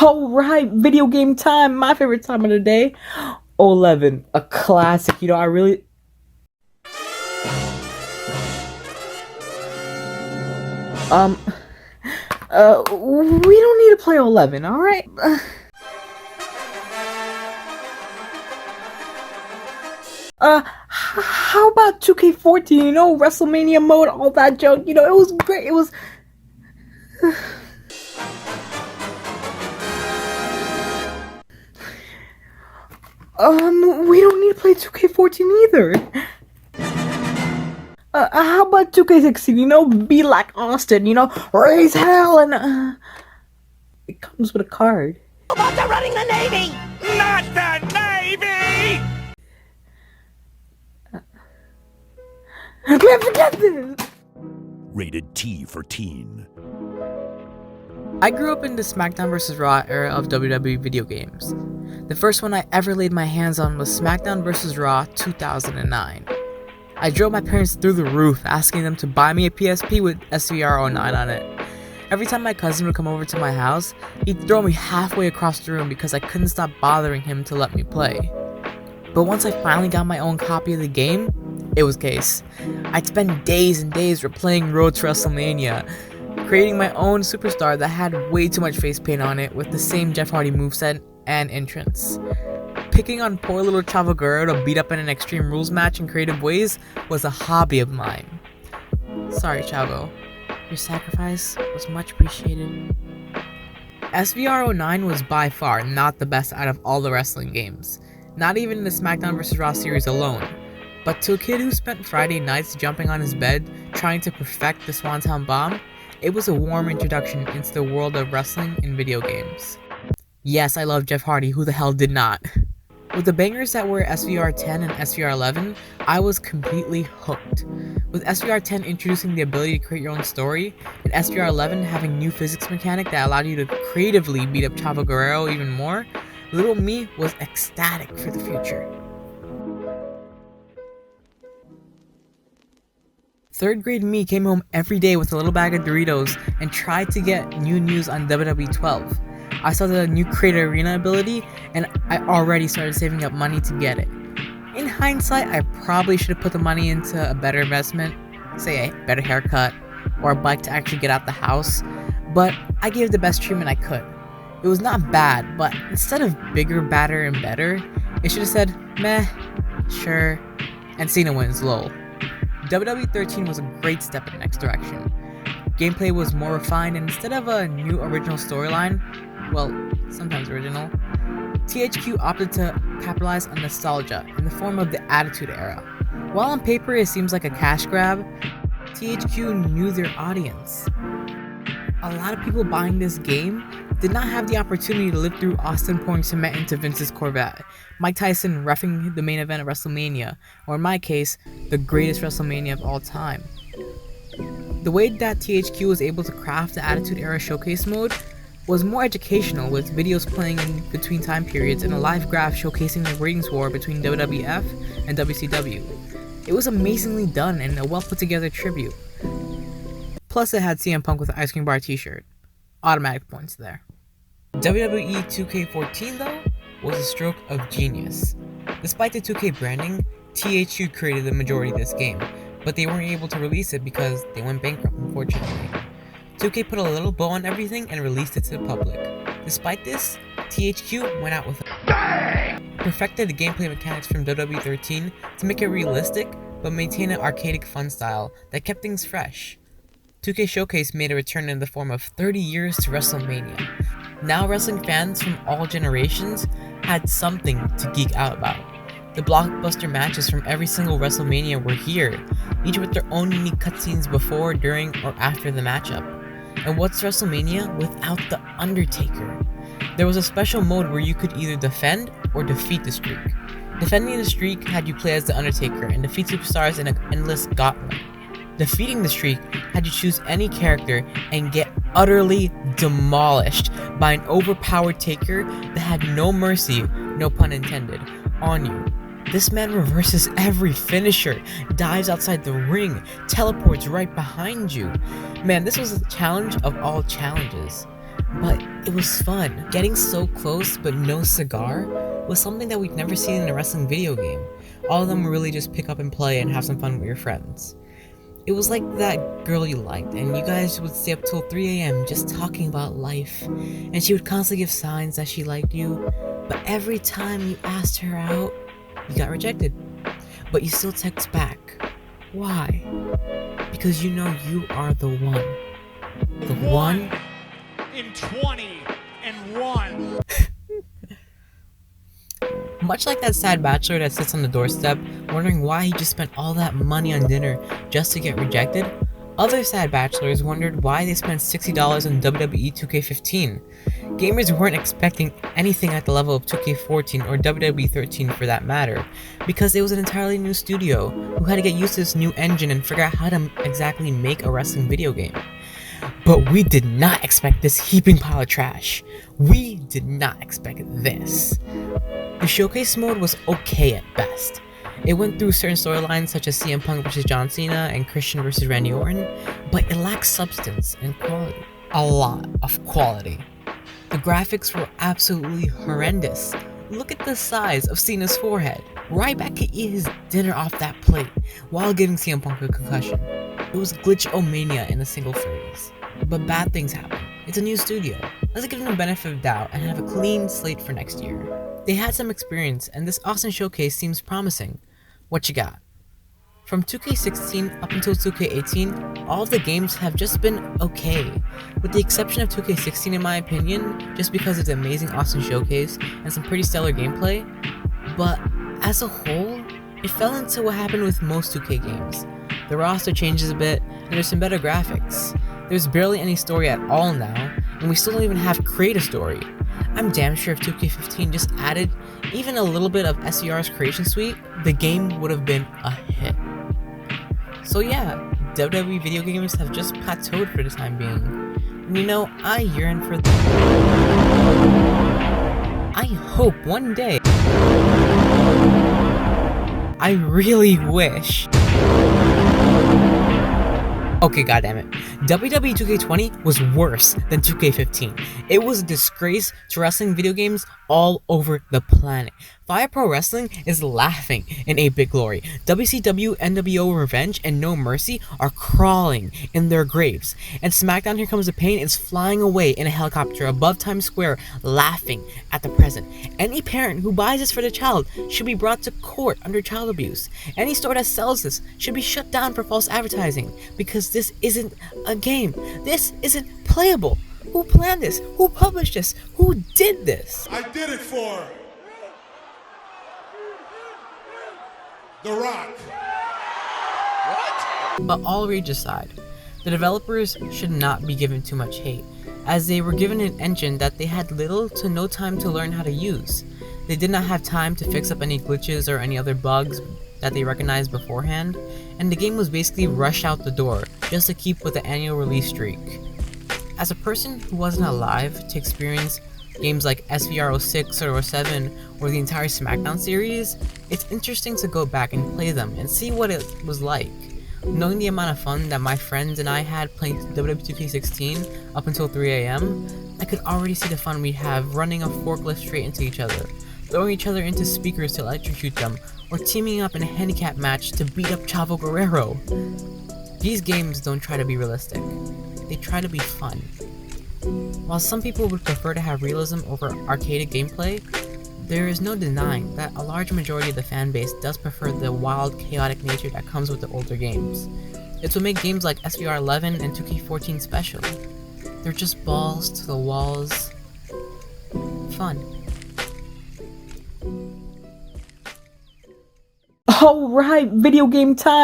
Alright, video game time, my favorite time of the day. 11, a classic. You know, I really... we don't need to play 11, alright? How about 2K14, you know, WrestleMania mode, all that junk, you know, it was great, it was... we don't need to play 2K14 either. How about 2K16, you know, be like Austin, you know, raise hell and, it comes with a card. About to running the Navy! Not the Navy! Man, forget this! Rated T for teen. I grew up in the SmackDown vs. Raw era of WWE Video Games. The first one I ever laid my hands on was SmackDown vs. Raw 2009. I drove my parents through the roof asking them to buy me a PSP with SVR09 on it. Every time my cousin would come over to my house, he'd throw me halfway across the room because I couldn't stop bothering him to let me play. But once I finally got my own copy of the game, it was case. I'd spend days and days replaying Road to WrestleMania, creating my own superstar that had way too much face paint on it with the same Jeff Hardy moveset and entrance. Picking on poor little Chavo Guerrero to beat up in an Extreme Rules match in creative ways was a hobby of mine. Sorry, Chavo. Your sacrifice was much appreciated. SVR09 was by far not the best out of all the wrestling games, not even in the SmackDown vs. Raw series alone. But to a kid who spent Friday nights jumping on his bed trying to perfect the Swanton Bomb, it was a warm introduction into the world of wrestling and video games. Yes, I love Jeff Hardy, who the hell did not? With the bangers that were SVR10 and SVR11, I was completely hooked. With SVR10 introducing the ability to create your own story, and SVR11 having new physics mechanic that allowed you to creatively beat up Chavo Guerrero even more, little me was ecstatic for the future. Third grade me came home every day with a little bag of Doritos and tried to get new news on WWE 12. I saw the new Creator Arena ability and I already started saving up money to get it. In hindsight, I probably should have put the money into a better investment, say a better haircut, or a bike to actually get out the house, but I gave the best treatment I could. It was not bad, but instead of bigger, badder, and better, it should have said, meh, sure, and Cena wins, lol. WWE 13 was a great step in the next direction. Gameplay was more refined, and instead of a new original storyline, well, sometimes original, THQ opted to capitalize on nostalgia in the form of the Attitude Era. While on paper it seems like a cash grab, THQ knew their audience. A lot of people buying this game did not have the opportunity to live through Austin pouring cement into Vince's Corvette, Mike Tyson reffing the main event of WrestleMania, or in my case, the greatest WrestleMania of all time. The way that THQ was able to craft the Attitude Era showcase mode was more educational, with videos playing in between time periods and a live graph showcasing the ratings war between WWF and WCW. It was amazingly done and a well put together tribute. Plus it had CM Punk with an ice cream bar t-shirt. Automatic points there. WWE 2K14 though was a stroke of genius. Despite the 2K branding, THQ created the majority of this game, but they weren't able to release it because they went bankrupt, unfortunately. 2K put a little bow on everything and released it to the public. Despite this, THQ went out with perfected the gameplay mechanics from WWE 13 to make it realistic, but maintain an arcadic fun style that kept things fresh. 2K Showcase made a return in the form of 30 years to WrestleMania. Now wrestling fans from all generations had something to geek out about. The blockbuster matches from every single WrestleMania were here, each with their own unique cutscenes before, during, or after the matchup. And what's WrestleMania without The Undertaker? There was a special mode where you could either defend or defeat the streak. Defending the streak had you play as The Undertaker and defeat superstars in an endless gauntlet. Defeating the streak had you choose any character and get utterly demolished by an overpowered Taker that had no mercy, no pun intended, on you. This man reverses every finisher, dives outside the ring, teleports right behind you. Man, this was a challenge of all challenges. but it was fun. Getting so close but no cigar was something that we'd never seen in a wrestling video game. All of them really just pick up and play and have some fun with your friends. It was like that girl you liked, and you guys would stay up till 3 a.m. just talking about life, and she would constantly give signs that she liked you, but every time you asked her out, you got rejected. But you still text back. Why? Because you know you are the one. The one in 20 and 1. Much like that sad bachelor that sits on the doorstep, wondering why he just spent all that money on dinner just to get rejected, other sad bachelors wondered why they spent $60 on WWE 2K15. Gamers weren't expecting anything at the level of 2K14 or WWE 13 for that matter, because it was an entirely new studio who had to get used to this new engine and figure out how to exactly make a wrestling video game. But we did not expect this heaping pile of trash. We did not expect this. The showcase mode was okay at best. It went through certain storylines such as CM Punk vs John Cena and Christian vs Randy Orton, but it lacked substance and quality. A lot of quality. The graphics were absolutely horrendous. Look at the size of Cena's forehead. Ryback could eat his dinner off that plate while giving CM Punk a concussion. It was glitch-o-mania in a single phrase. But bad things happen. It's a new studio. Let's give them the benefit of the doubt and have a clean slate for next year. They had some experience, and this awesome showcase seems promising. What you got? From 2K16 up until 2K18, all of the games have just been okay, with the exception of 2K16 in my opinion, just because it's an amazing awesome showcase and some pretty stellar gameplay, but as a whole, it fell into what happened with most 2K games. The roster changes a bit, and there's some better graphics. There's barely any story at all now, and we still don't even have create a story. I'm damn sure if 2K15 just added even a little bit of SER's creation suite, the game would have been a hit. So yeah, WWE Video Games have just plateaued for the time being. And you know, I yearn for I hope one day, I really wish. Okay, goddammit. WWE 2K20 was worse than 2K15. It was a disgrace to wrestling video games all over the planet. Fire Pro Wrestling is laughing in 8-bit glory. WCW, NWO Revenge, and No Mercy are crawling in their graves. And SmackDown Here Comes the Pain is flying away in a helicopter above Times Square, laughing at the present. Any parent who buys this for their child should be brought to court under child abuse. Any store that sells this should be shut down for false advertising, because this isn't a game. This isn't playable. Who planned this? Who published this? Who did this? I did it for The Rock. What? But all rage aside, the developers should not be given too much hate, as they were given an engine that they had little to no time to learn how to use. They did not have time to fix up any glitches or any other bugs that they recognized beforehand, and the game was basically rushed out the door just to keep with the annual release streak. As a person who wasn't alive to experience games like SVR 06 or 07 or the entire SmackDown series, it's interesting to go back and play them and see what it was like. Knowing the amount of fun that my friends and I had playing WWE 2K16 up until 3 a.m, I could already see the fun we'd have running a forklift straight into each other, throwing each other into speakers to electrocute them, or teaming up in a handicap match to beat up Chavo Guerrero. These games don't try to be realistic, they try to be fun. While some people would prefer to have realism over arcaded gameplay, there is no denying that a large majority of the fanbase does prefer the wild, chaotic nature that comes with the older games. It's what makes games like SVR 11 and 2K14 special. They're just balls to the walls. Fun. Alright, video game time!